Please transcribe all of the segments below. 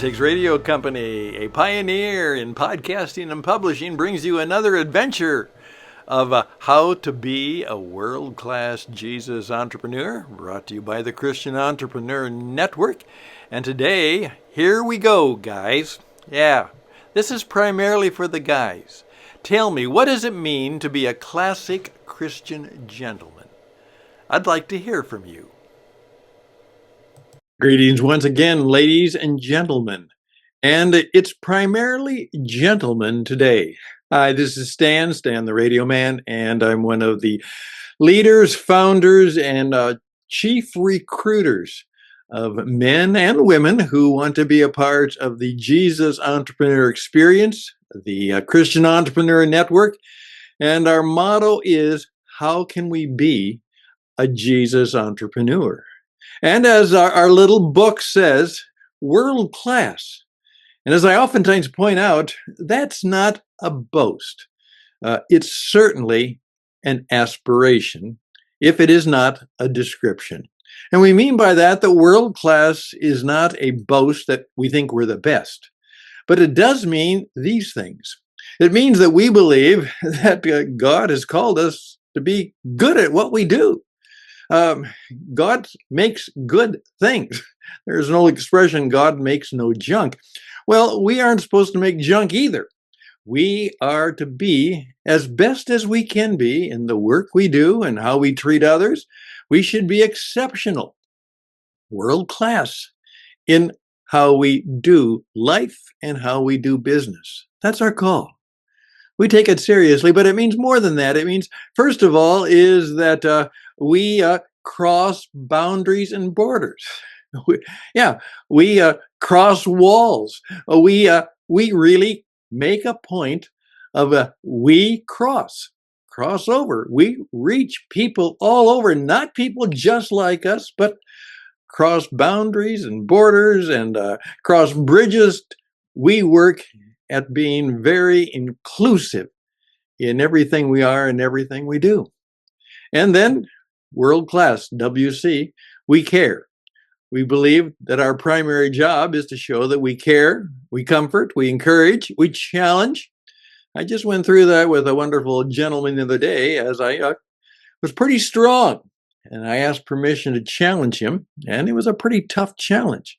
Takes Radio Company, a pioneer in podcasting and publishing, brings you another adventure of how to be a world-class Jesus entrepreneur, brought to you by the Christian Entrepreneur Network. And today, here we go, guys. Yeah, this is primarily for the guys. Tell me, what does it mean to be a classic Christian gentleman? I'd like to hear from you. Greetings once again, ladies and gentlemen. And it's primarily gentlemen today. Hi, this is Stan the Radio Man, and I'm one of the leaders, founders, and chief recruiters of men and women who want to be a part of the Jesus Entrepreneur Experience, the Christian Entrepreneur Network. And our motto is, how can we be a Jesus entrepreneur? And as our little book says, world class. And as I oftentimes point out, that's not a boast. It's certainly an aspiration, if it is not a description. And we mean by that world class is not a boast that we think we're the best. But it does mean these things. It means that we believe that God has called us to be good at what we do. God makes good things. There's an old expression, God makes no junk. Well, we aren't supposed to make junk either. We are to be as best as we can be in the work we do and how we treat others. We should be exceptional, world class in how we do life and how we do business. That's our call. We take it seriously, but it means more than that. It means, first of all, is that we cross boundaries and borders. We cross walls. We really make a point of we cross over. We reach people all over, not people just like us, but cross boundaries and borders and cross bridges. We work at being very inclusive in everything we are and everything we do. And then world class, WC, we care. We believe that our primary job is to show that we care, we comfort, we encourage, we challenge. I just went through that with a wonderful gentleman the other day as I was pretty strong. And I asked permission to challenge him, and it was a pretty tough challenge.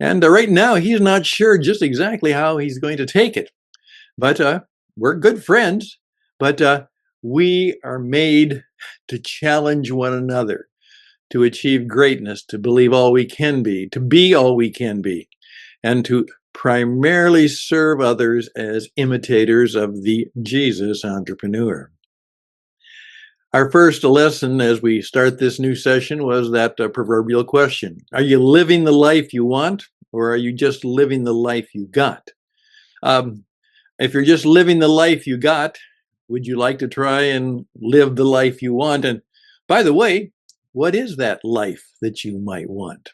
And right now, he's not sure just exactly how he's going to take it. But we're good friends, but we are made to challenge one another, to achieve greatness, to believe all we can be, to be all we can be, and to primarily serve others as imitators of the Jesus entrepreneur. Our first lesson as we start this new session was that proverbial question. Are you living the life you want, or are you just living the life you got? If you're just living the life you got, would you like to try and live the life you want? And by the way, what is that life that you might want?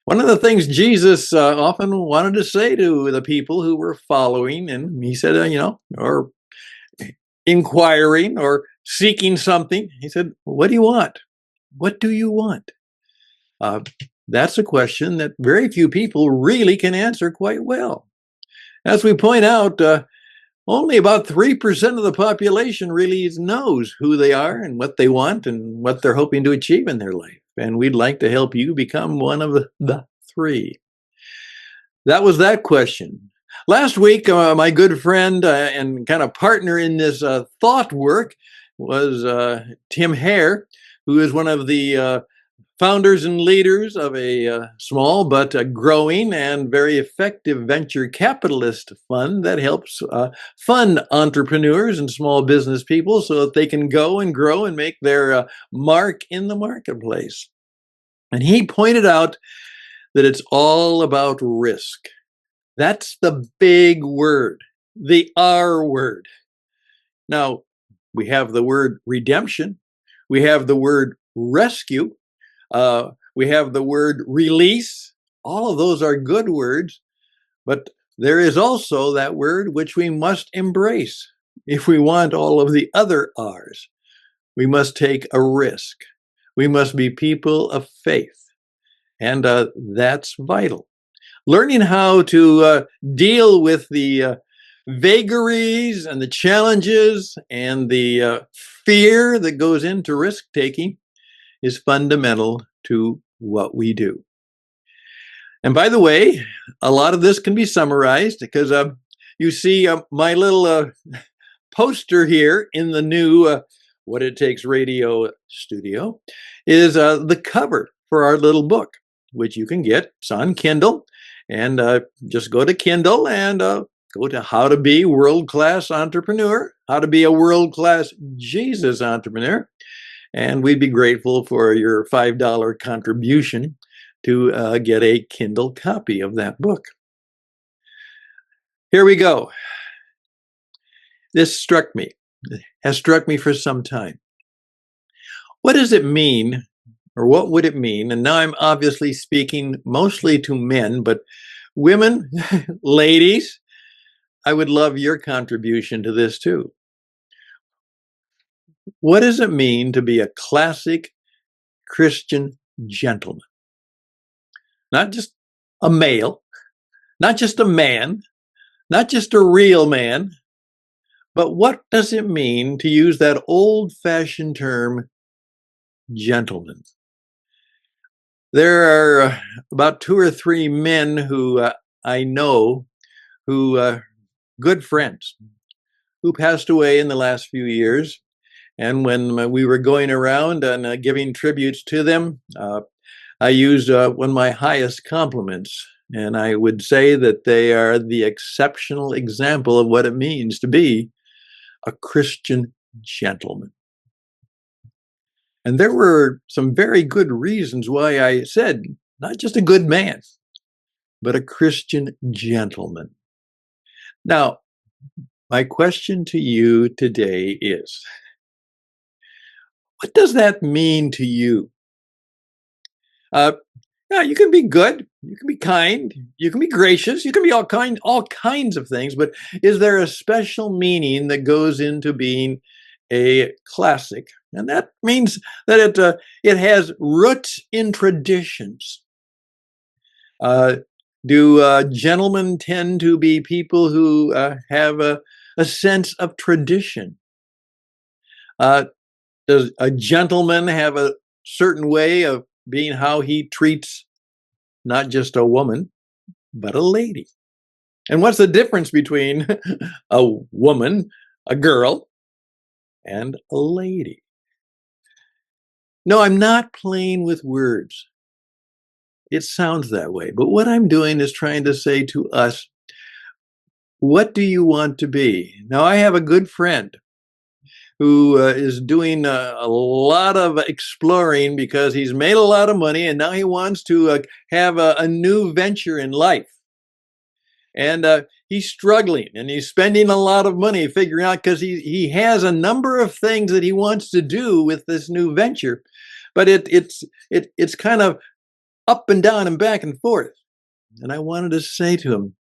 One of the things Jesus often wanted to say to the people who were following, and he said, or inquiring or seeking something, he said, what do you want? What do you want? That's a question that very few people really can answer quite well. As we point out, only about 3% of the population really knows who they are and what they want and what they're hoping to achieve in their life. And we'd like to help you become one of the 3. That was that question. Last week, my good friend and kind of partner in this thought work was Tim Hoerr, who is one of the founders and leaders of a small but growing and very effective venture capitalist fund that helps fund entrepreneurs and small business people so that they can go and grow and make their mark in the marketplace. And he pointed out that it's all about risk. That's the big word, the R word. Now, we have the word redemption. We have the word rescue. We have the word release. All of those are good words, but there is also that word which we must embrace. If we want all of the other R's, we must take a risk. We must be people of faith, and that's vital. learning how to deal with the vagaries and the challenges and the fear that goes into risk taking is fundamental to what we do. And by the way, a lot of this can be summarized because you see my little poster here in the new What It Takes radio studio is the cover for our little book, which you can get. It's on Kindle. And just go to Kindle and go to How to Be World-Class Entrepreneur, How to Be a World-Class Jesus Entrepreneur. And we'd be grateful for your $5 contribution to get a Kindle copy of that book. Here we go. This struck me, has struck me for some time. What does it mean, or what would it mean? And now I'm obviously speaking mostly to men, but women, ladies, I would love your contribution to this too. What does it mean to be a classic Christian gentleman? Not just a male, not just a man, not just a real man, but what does it mean to use that old-fashioned term, gentleman? There are about 2 or 3 men who I know who good friends who passed away in the last few years. And when we were going around and giving tributes to them, I used one of my highest compliments. And I would say that they are the exceptional example of what it means to be a Christian gentleman. And there were some very good reasons why I said, not just a good man, but a Christian gentleman. Now, my question to you today is, what does that mean to you? Yeah, you can be good, you can be kind, you can be gracious, you can be all kinds of things, but is there a special meaning that goes into being a classic? And that means that it has roots in traditions. Do gentlemen tend to be people who have a sense of tradition? Does a gentleman have a certain way of being how he treats not just a woman, but a lady? And what's the difference between a woman, a girl, and a lady? No, I'm not playing with words. It sounds that way. But what I'm doing is trying to say to us, what do you want to be? Now, I have a good friend who is doing a lot of exploring because he's made a lot of money and now he wants to have a new venture in life. And he's struggling and he's spending a lot of money figuring out, because he has a number of things that he wants to do with this new venture, but it's kind of up and down and back and forth. And I wanted to say to him,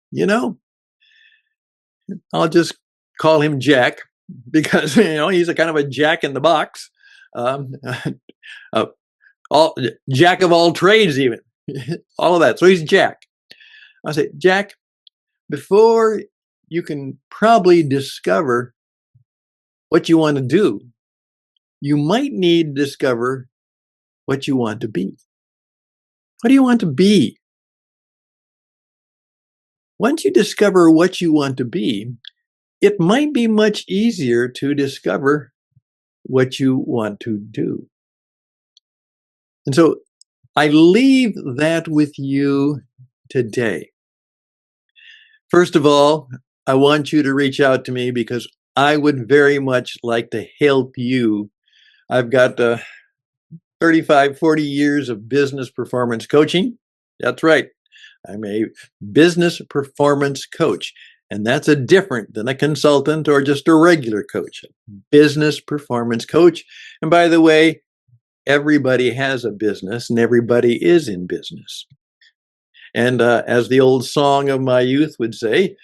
I'll just call him Jack, because he's a kind of a jack in the box, all jack of all trades, even all of that. So he's Jack. I say, Jack, before you can probably discover what you want to do, you might need to discover what you want to be. What do you want to be? Once you discover what you want to be, it might be much easier to discover what you want to do. And so I leave that with you today. First of all, I want you to reach out to me because I would very much like to help you. I've got 35, 40 years of business performance coaching. That's right. I'm a business performance coach. And that's a different than a consultant or just a regular coach, business performance coach. And by the way, everybody has a business and everybody is in business. And as the old song of my youth would say,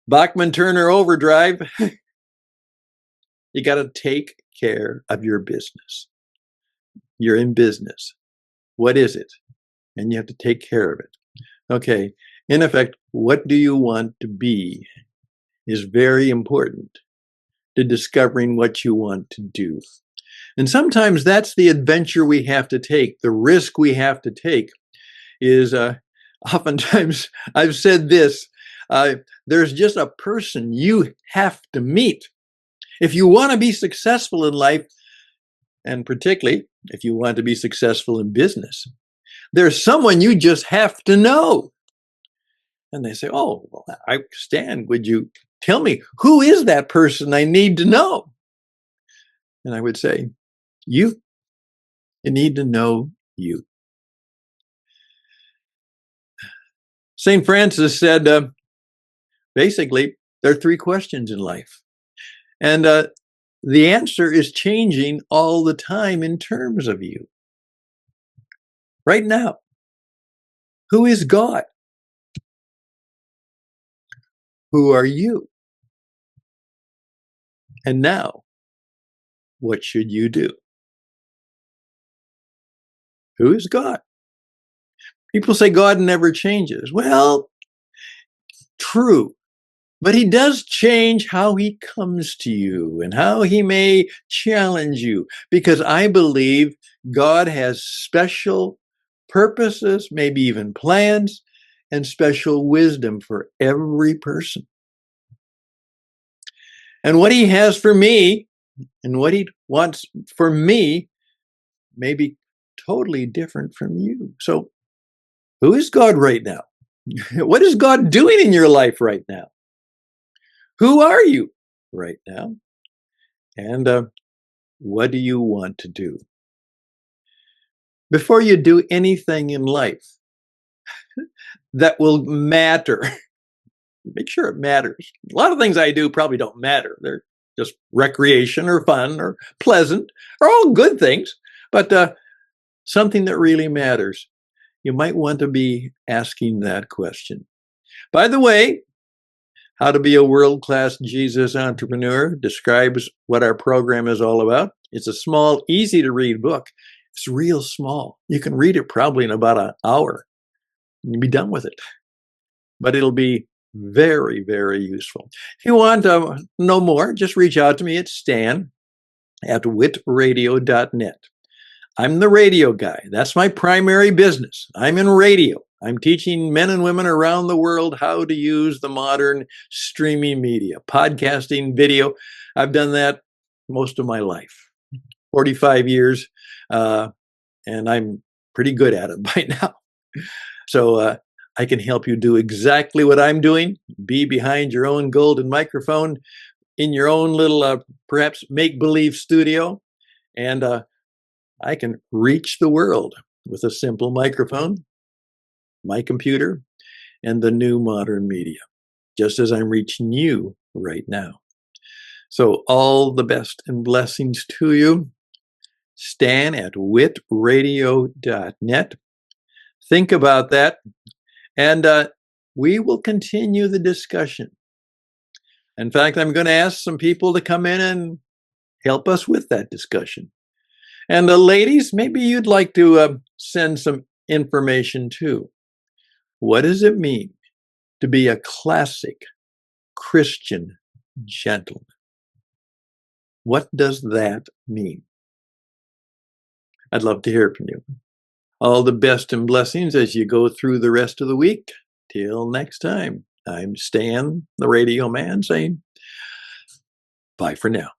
Bachman Turner Overdrive, you got to take care of your business. You're in business. What is it? And you have to take care of it. Okay. In effect, what do you want to be is very important to discovering what you want to do. And sometimes that's the adventure we have to take. The risk we have to take is oftentimes, I've said this, there's just a person you have to meet. If you want to be successful in life, and particularly if you want to be successful in business, there's someone you just have to know. And they say, oh, well, Stan, would you tell me who is that person I need to know? And I would say, you need to know you. St. Francis said, basically, there are three questions in life. And the answer is changing all the time in terms of you. Right now, who is God? Who are you? And now, what should you do? Who is God? People say God never changes. Well, true. But he does change how he comes to you and how he may challenge you, because I believe God has special purposes, maybe even plans, and special wisdom for every person. And what he has for me and what he wants for me may be totally different from you. So, who is God right now? What is God doing in your life right now? Who are you right now? And what do you want to do? Before you do anything in life that will matter, make sure it matters. A lot of things I do probably don't matter. They're just recreation or fun or pleasant, or all good things. But something that really matters, you might want to be asking that question. By the way, How to Be a World-Class Jesus Entrepreneur describes what our program is all about. It's a small, easy-to-read book. It's real small. You can read it probably in about an hour. You'll be done with it. But it'll be very, very useful. If you want to know more, just reach out to me at stan@witradio.net. I'm the radio guy. That's my primary business. I'm in radio. I'm teaching men and women around the world how to use the modern streaming media, podcasting, video. I've done that most of my life, 45 years, and I'm pretty good at it by now. So I can help you do exactly what I'm doing. Be behind your own golden microphone in your own little, perhaps make-believe studio, and I can reach the world with a simple microphone, my computer, and the new modern media, just as I'm reaching you right now. So all the best and blessings to you. Stan@witradio.net. Think about that, and we will continue the discussion. In fact, I'm going to ask some people to come in and help us with that discussion. And ladies, maybe you'd like to send some information too. What does it mean to be a classic Christian gentleman? What does that mean? I'd love to hear from you. All the best and blessings as you go through the rest of the week. Till next time, I'm Stan, the radio man, saying bye for now.